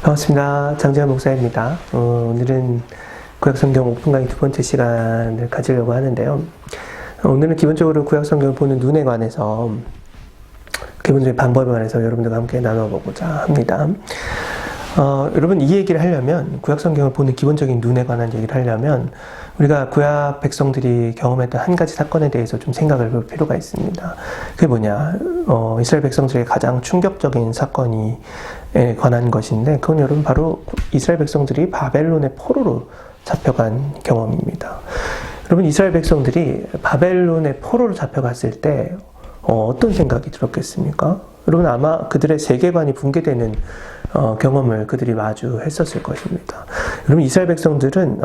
반갑습니다. 장재현 목사입니다. 오늘은 구약성경 오픈 강의 두 번째 시간을 가지려고 하는데요. 오늘은 기본적으로 구약성경을 보는 눈에 관해서 기본적인 방법에 관해서 여러분들과 함께 나눠보고자 합니다. 여러분 이 얘기를 하려면 구약성경을 보는 기본적인 눈에 관한 얘기를 하려면 우리가 구약 백성들이 경험했던 한 가지 사건에 대해서 좀 생각을 해볼 필요가 있습니다. 그게 뭐냐, 이스라엘 백성들의 가장 충격적인 사건에 관한 것인데, 그건 여러분 바로 이스라엘 백성들이 바벨론의 포로로 잡혀간 경험입니다. 여러분 이스라엘 백성들이 바벨론의 포로로 잡혀갔을 때 어떤 생각이 들었겠습니까? 여러분 아마 그들의 세계관이 붕괴되는 경험을 그들이 마주했었을 것입니다. 여러분 이스라엘 백성들은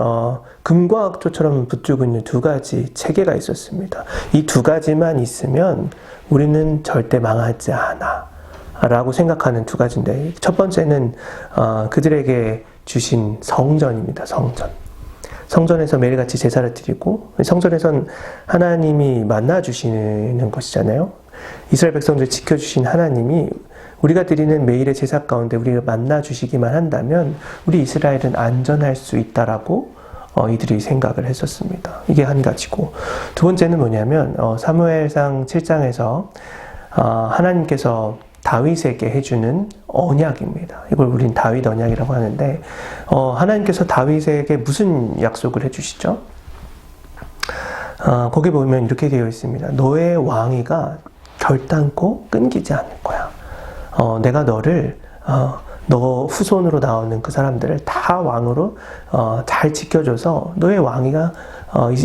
금과 흑조처럼 붙들고 있는 두 가지 체계가 있었습니다. 이 두 가지만 있으면 우리는 절대 망하지 않아 라고 생각하는 두 가지인데, 첫 번째는 그들에게 주신 성전입니다. 성전에서 매일같이 제사를 드리고, 성전에선 하나님이 만나주시는 것이잖아요. 이스라엘 백성들 지켜주신 하나님이 우리가 드리는 매일의 제사 가운데 우리가 만나주시기만 한다면 우리 이스라엘은 안전할 수 있다라고 이들이 생각을 했었습니다. 이게 한 가지고, 두 번째는 뭐냐면 사무엘상 7장에서 하나님께서 다윗에게 해주는 언약입니다. 이걸 우린 다윗 언약이라고 하는데, 하나님께서 다윗에게 무슨 약속을 해주시죠? 거기 보면 이렇게 되어 있습니다. 너의 왕위가 결단코 끊기지 않을 거야. 내가 너를 너 후손으로 나오는 그 사람들을 다 왕으로 잘 지켜줘서 너의 왕위가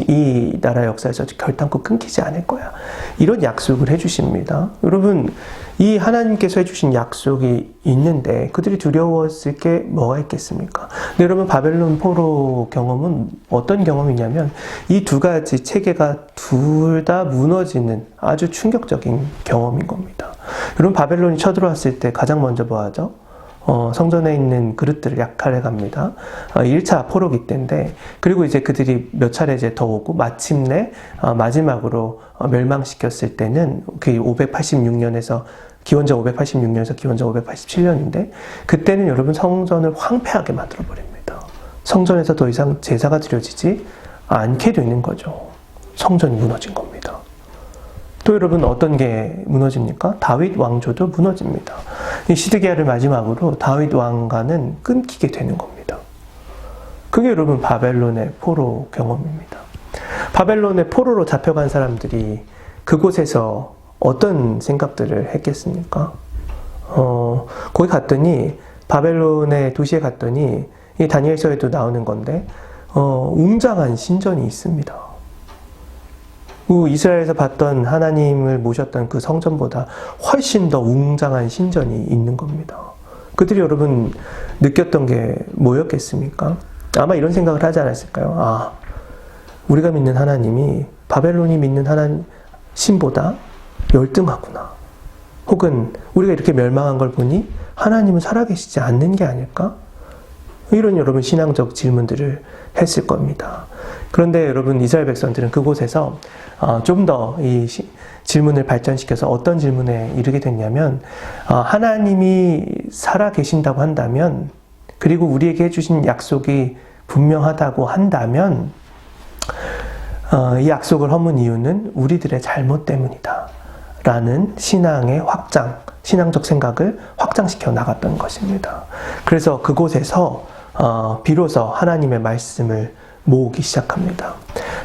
이 나라 역사에서 결단코 끊기지 않을 거야. 이런 약속을 해주십니다. 여러분 이 하나님께서 해주신 약속이 있는데 그들이 두려웠을 게 뭐가 있겠습니까? 근데 여러분 바벨론 포로 경험은 어떤 경험이냐면 이 두 가지 체계가 둘 다 무너지는 아주 충격적인 경험인 겁니다. 여러분 바벨론이 쳐들어왔을 때 가장 먼저 뭐 하죠? 성전에 있는 그릇들을 약탈해 갑니다. 1차 포로기 때인데, 그리고 이제 그들이 몇 차례 이제 더 오고 마침내 마지막으로 멸망시켰을 때는 그 586년에서 기원전 586년에서 기원전 587년인데, 그때는 여러분 성전을 황폐하게 만들어 버립니다. 성전에서 더 이상 제사가 드려지지 않게 되는 거죠. 성전이 무너진 겁니다. 또 여러분 어떤 게 무너집니까? 다윗 왕조도 무너집니다. 이 시드기야를 마지막으로 다윗 왕과는 끊기게 되는 겁니다. 그게 여러분 바벨론의 포로 경험입니다. 바벨론의 포로로 잡혀간 사람들이 그곳에서 어떤 생각들을 했겠습니까? 거기 갔더니 바벨론의 도시에 갔더니 이 다니엘서에도 나오는 건데 웅장한 신전이 있습니다. 이스라엘에서 봤던 하나님을 모셨던 그 성전보다 훨씬 더 웅장한 신전이 있는 겁니다. 그들이 여러분 느꼈던 게 뭐였겠습니까? 아마 이런 생각을 하지 않았을까요? 우리가 믿는 하나님이 바벨론이 믿는 하나님 신보다 열등하구나. 혹은 우리가 이렇게 멸망한 걸 보니 하나님은 살아계시지 않는 게 아닐까? 이런 여러분 신앙적 질문들을 했을 겁니다. 그런데 여러분 이스라엘 백성들은 그곳에서 좀 더 이 질문을 발전시켜서 어떤 질문에 이르게 됐냐면, 하나님이 살아계신다고 한다면, 그리고 우리에게 해주신 약속이 분명하다고 한다면 이 약속을 허문 이유는 우리들의 잘못 때문이다 라는 신앙적 생각을 확장시켜 나갔던 것입니다. 그래서 그곳에서 비로소 하나님의 말씀을 모으기 시작합니다.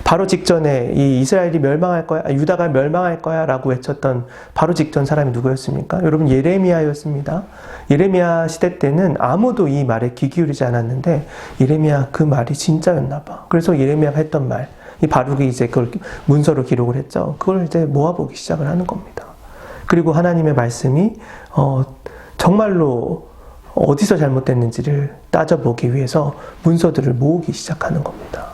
바로 직전에 이 이스라엘이 멸망할 거야, 유다가 멸망할 거야 라고 외쳤던 바로 직전 사람이 누구였습니까? 여러분 예레미야였습니다. 예레미야 시대 때는 아무도 이 말에 귀 기울이지 않았는데 예레미야 그 말이 진짜였나 봐. 그래서 예레미야가 했던 말, 이 바룩이 이제 그걸 문서로 기록을 했죠. 그걸 이제 모아보기 시작을 하는 겁니다. 그리고 하나님의 말씀이 정말로 어디서 잘못됐는지를 따져보기 위해서 문서들을 모으기 시작하는 겁니다.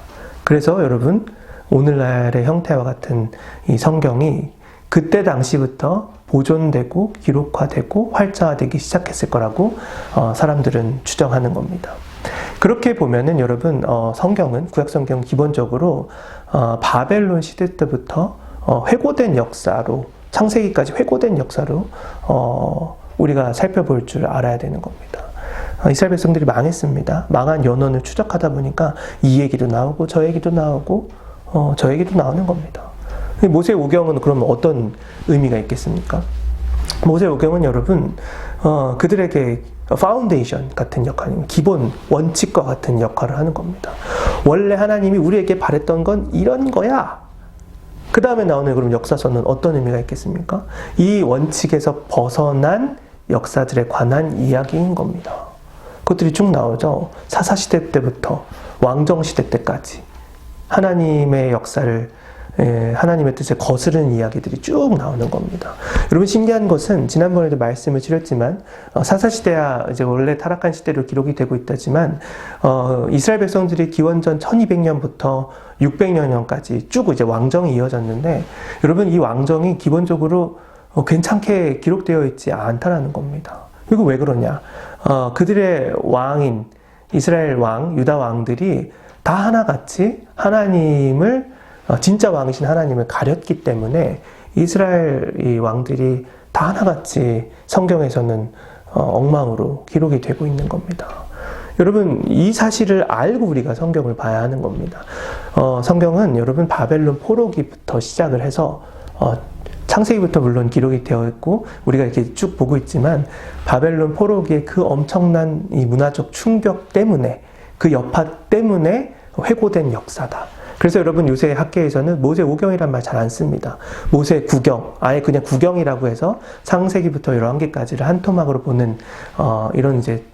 그래서 여러분 오늘날의 형태와 같은 이 성경이 그때 당시부터 보존되고 기록화되고 활자화되기 시작했을 거라고 사람들은 추정하는 겁니다. 그렇게 보면은 여러분 성경은 구약성경은 기본적으로 바벨론 시대 때부터 회고된 역사로, 창세기까지 회고된 역사로 우리가 살펴볼 줄 알아야 되는 겁니다. 이스라엘 백성들이 망했습니다. 망한 연원을 추적하다 보니까 이 얘기도 나오고 저 얘기도 나오고 저 얘기도 나오는 겁니다. 모세 오경은 그러면 어떤 의미가 있겠습니까? 모세 오경은 여러분 그들에게 파운데이션 같은 역할입니다. 기본 원칙과 같은 역할을 하는 겁니다. 원래 하나님이 우리에게 바랬던 건 이런 거야. 그 다음에 나오는 그럼 역사서는 어떤 의미가 있겠습니까? 이 원칙에서 벗어난 역사들에 관한 이야기인 겁니다. 그것들이 쭉 나오죠. 사사시대 때부터 왕정시대 때까지 하나님의 역사를 하나님의 뜻에 거스르는 이야기들이 쭉 나오는 겁니다. 여러분 신기한 것은 지난번에도 말씀을 드렸지만 사사시대야 이제 원래 타락한 시대로 기록이 되고 있다지만 이스라엘 백성들이 기원전 1200년부터 600년까지 쭉 이제 왕정이 이어졌는데 여러분 이 왕정이 기본적으로 괜찮게 기록되어 있지 않다라는 겁니다. 이거 왜 그러냐? 그들의 왕인 이스라엘 왕, 유다 왕들이 다 하나같이 하나님을 진짜 왕이신 하나님을 가렸기 때문에 이스라엘 이 왕들이 다 하나같이 성경에서는 엉망으로 기록이 되고 있는 겁니다. 여러분 이 사실을 알고 우리가 성경을 봐야 하는 겁니다. 성경은 여러분 바벨론 포로기부터 시작을 해서 창세기부터 물론 기록이 되어 있고 우리가 이렇게 쭉 보고 있지만 바벨론 포로기의 그 엄청난 이 문화적 충격 때문에 그 여파 때문에 회고된 역사다. 그래서 여러분 요새 학계에서는 모세 오경이란 말 잘 안 씁니다. 모세 구경, 아예 그냥 구경이라고 해서 창세기부터 열왕기까지를 한 토막으로 보는 이런 이제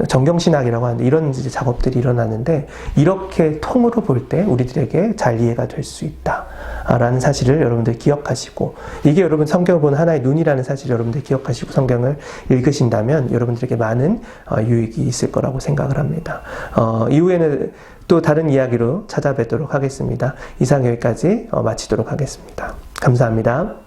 정경신학이라고 하는데 이런 이제 작업들이 일어나는데 이렇게 통으로 볼 때 우리들에게 잘 이해가 될 수 있다라는 사실을 여러분들 기억하시고 이게 여러분 성경을 보는 하나의 눈이라는 사실을 여러분들 기억하시고 성경을 읽으신다면 여러분들에게 많은 유익이 있을 거라고 생각을 합니다. 이후에는 또 다른 이야기로 찾아뵙도록 하겠습니다. 이상 여기까지 마치도록 하겠습니다. 감사합니다.